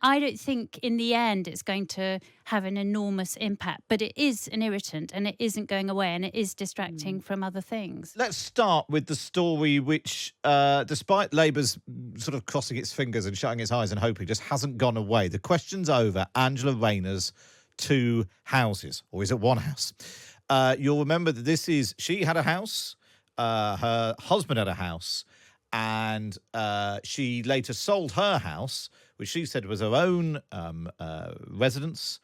I don't think in the end it's going to have an enormous impact, but it is an irritant and it isn't going away and it is distracting from other things. Let's start with the story which, despite Labour's sort of crossing its fingers and shutting its eyes and hoping, just hasn't gone away. The question's over Angela Rayner's 2 houses, or is it 1 house? You'll remember that she had a house, her husband had a house, and she later sold her house, which she said was her own residence.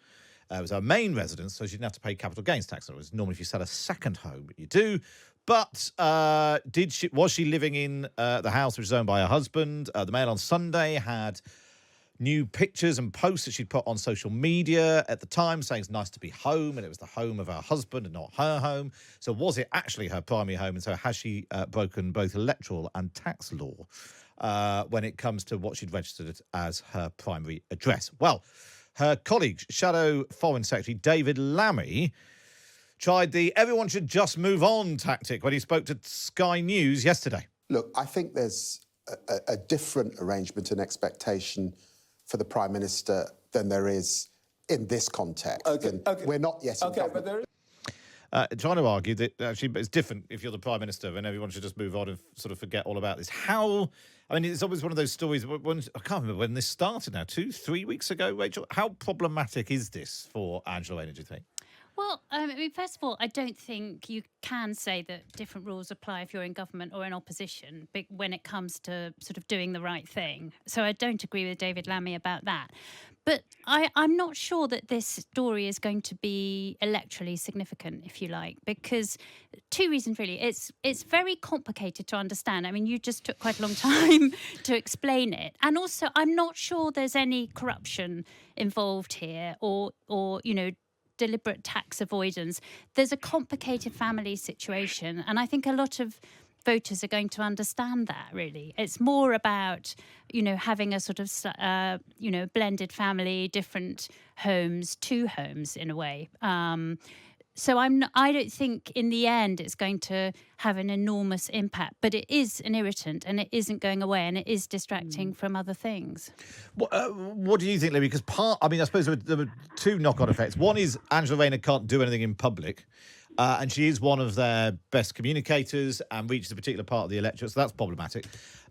It was her main residence, so she didn't have to pay capital gains tax. It was normally if you sell a second home, you do. But was she living in the house which is owned by her husband? The Mail on Sunday had new pictures and posts that she'd put on social media at the time saying it's nice to be home, and it was the home of her husband and not her home. So was it actually her primary home? And so has she broken both electoral and tax law when it comes to what she'd registered as her primary address? Well, her colleague, Shadow Foreign Secretary David Lammy, tried the everyone should just move on tactic when he spoke to Sky News yesterday. Look, I think there's a different arrangement and expectation for the Prime Minister than there is in this context. Okay. We're not yet in government. But there is... Trying to argue that actually it's different if you're the Prime Minister and everyone should just move on and sort of forget all about this. It's always one of those stories, I can't remember when this started now, 2-3 weeks ago, Rachel. How problematic is this for Angela Rayner, do you think? Well, first of all, I don't think you can say that different rules apply if you're in government or in opposition when it comes to sort of doing the right thing. So I don't agree with David Lammy about that. But I'm not sure that this story is going to be electorally significant, if you like, because 2 reasons, really. It's very complicated to understand. I mean, you just took quite a long time to explain it. And also, I'm not sure there's any corruption involved here or deliberate tax avoidance. There's a complicated family situation, and I think a lot of voters are going to understand that, really. It's more about, having a sort of, blended family, different homes, 2 homes in a way. So I don't think in the end it's going to have an enormous impact, but it is an irritant and it isn't going away and it is distracting from other things. What do you think, Libby? Because I suppose there were 2 knock-on effects. One is Angela Rayner can't do anything in public, and she is one of their best communicators and reaches a particular part of the electorate, so that's problematic.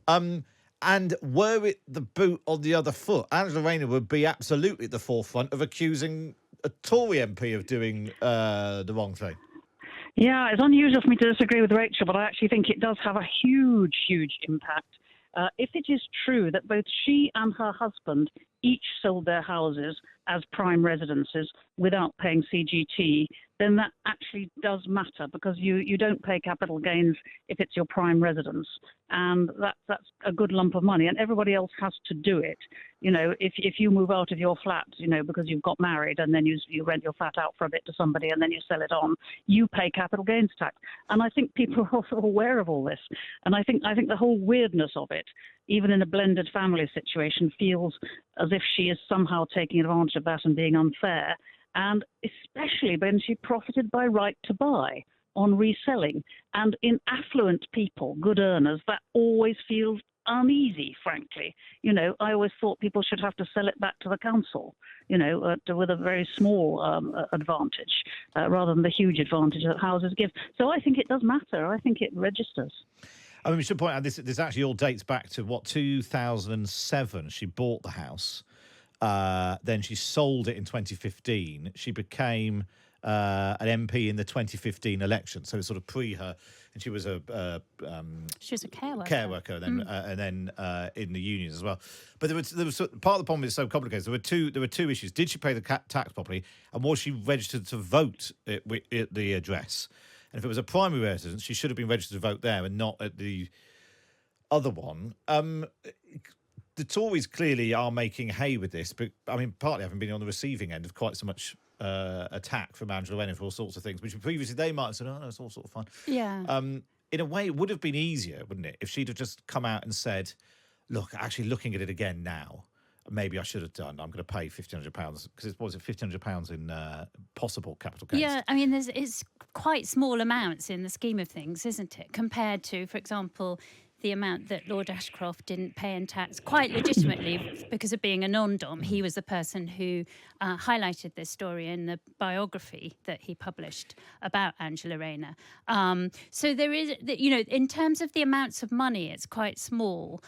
And were it the boot on the other foot, Angela Rayner would be absolutely at the forefront of accusing a Tory MP of doing the wrong thing. Yeah, it's unusual for me to disagree with Rachel, but I actually think it does have a huge, huge impact. If it is true that both she and her husband each sold their houses as prime residences without paying CGT, then that actually does matter, because you don't pay capital gains if it's your prime residence. And that's a good lump of money, and everybody else has to do it. If you move out of your flat, because you've got married and then you rent your flat out for a bit to somebody and then you sell it on, you pay capital gains tax. And I think people are also aware of all this. And I think the whole weirdness of it, even in a blended family situation, feels as if she is somehow taking advantage of that and being unfair. And especially when she profited by right to buy on reselling. And in affluent people, good earners, that always feels uneasy, frankly. I always thought people should have to sell it back to the council, with a very small advantage, rather than the huge advantage that houses give. So I think it does matter. I think it registers. I mean, we should point out this actually all dates back to 2007. She bought the house. Then she sold it in 2015. She became an MP in the 2015 election, so it's sort of pre her, and she was a care worker, and then in the unions as well. But there was part of the problem is so complicated. There were two issues: did she pay the tax properly, and was she registered to vote at the address? And if it was a primary residence, she should have been registered to vote there and not at the other one. The Tories clearly are making hay with this, but I mean, partly having been on the receiving end of quite so much attack from Angela Rayner for all sorts of things, which previously they might have said, oh, no, it's all sort of fine. Yeah. In a way, it would have been easier, wouldn't it, if she'd have just come out and said, look, actually looking at it again now, maybe I should have done. I'm going to pay £1,500 because it was £1,500 in possible capital gains. Yeah, I mean, it's quite small amounts in the scheme of things, isn't it? Compared to, for example, the amount that Lord Ashcroft didn't pay in tax, quite legitimately because of being a non-dom. He was the person who highlighted this story in the biography that he published about Angela Rayner. So there is, in terms of the amounts of money, it's quite small.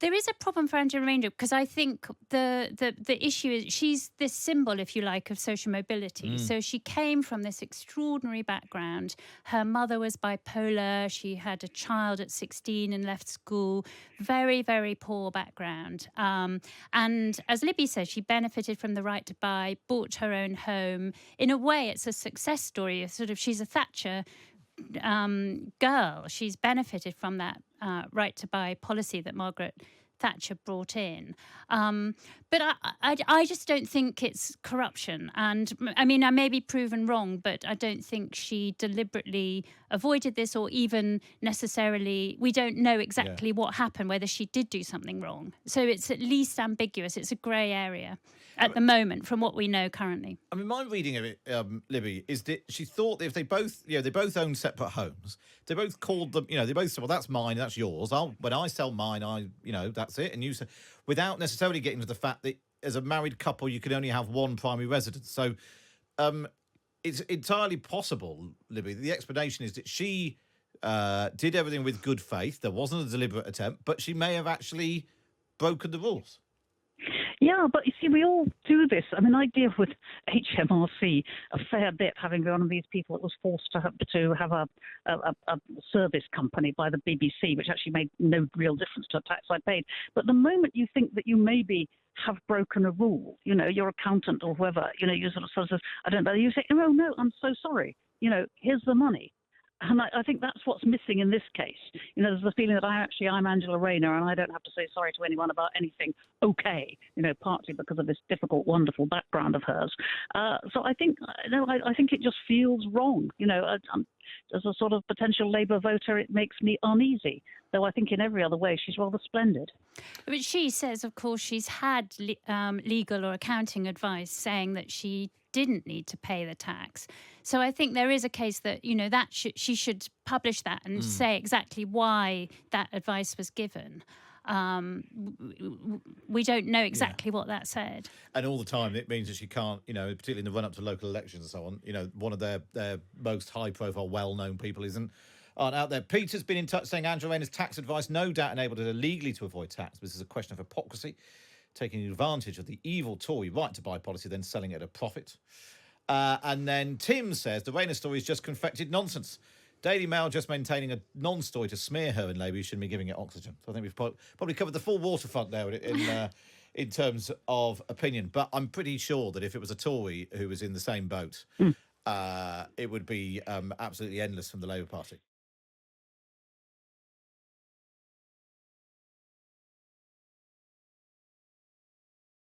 There is a problem for Angela Rayner because I think the issue is she's this symbol, if you like, of social mobility. So she came from this extraordinary background. Her mother was bipolar. She had a child at 16 and left school. Very, very poor background. And as Libby says, she benefited from the right to buy, bought her own home. In a way, it's a success story. She's a Thatcher girl. She's benefited from that right to buy policy that Margaret Thatcher brought in. But I just don't think it's corruption. And I mean, I may be proven wrong, but I don't think she deliberately avoided this or even necessarily, we don't know exactly what happened, whether she did do something wrong. So it's at least ambiguous. It's a grey area at the moment from what we know currently. I mean, my reading of it, Libby, is that she thought that if they both own separate homes, they both called them, they both said, well, that's mine, that's yours. When I sell mine, that's it. And you say, without necessarily getting to the fact that as a married couple, you can only have one primary residence. So it's entirely possible, Libby. The explanation is that she did everything with good faith. There wasn't a deliberate attempt, but she may have actually broken the rules. Yeah, but you see, we all do this. I mean, I deal with HMRC a fair bit, having been one of these people that was forced to have a service company by the BBC, which actually made no real difference to the tax I paid. But the moment you think that you maybe have broken a rule, your accountant or whoever, you sort of says, I don't know, you say, oh, no, I'm so sorry. Here's the money. And I think that's what's missing in this case. There's the feeling that I'm Angela Rayner and I don't have to say sorry to anyone about anything. Okay, partly because of this difficult, wonderful background of hers. So I think, I think it just feels wrong. As a sort of potential Labour voter, it makes me uneasy. Though I think in every other way, she's rather splendid. But she says, of course, she's had legal or accounting advice saying that she didn't need to pay the tax. So I think there is a case that, that she should publish that and say exactly why that advice was given. We don't know exactly what that said. And all the time, it means that she can't, particularly in the run-up to local elections and so on, one of their most high-profile, well-known people aren't out there. Peter's been in touch saying Angela Rayner's tax advice no doubt enabled her legally to avoid tax. This is a question of hypocrisy, taking advantage of the evil Tory right to buy policy, then selling it at a profit. And then Tim says the Rayner story is just confected nonsense. Daily Mail just maintaining a non-story to smear her in Labour. You shouldn't be giving it oxygen. So I think we've probably covered the full waterfront there in terms of opinion. But I'm pretty sure that if it was a Tory who was in the same boat, it would be absolutely endless from the Labour Party.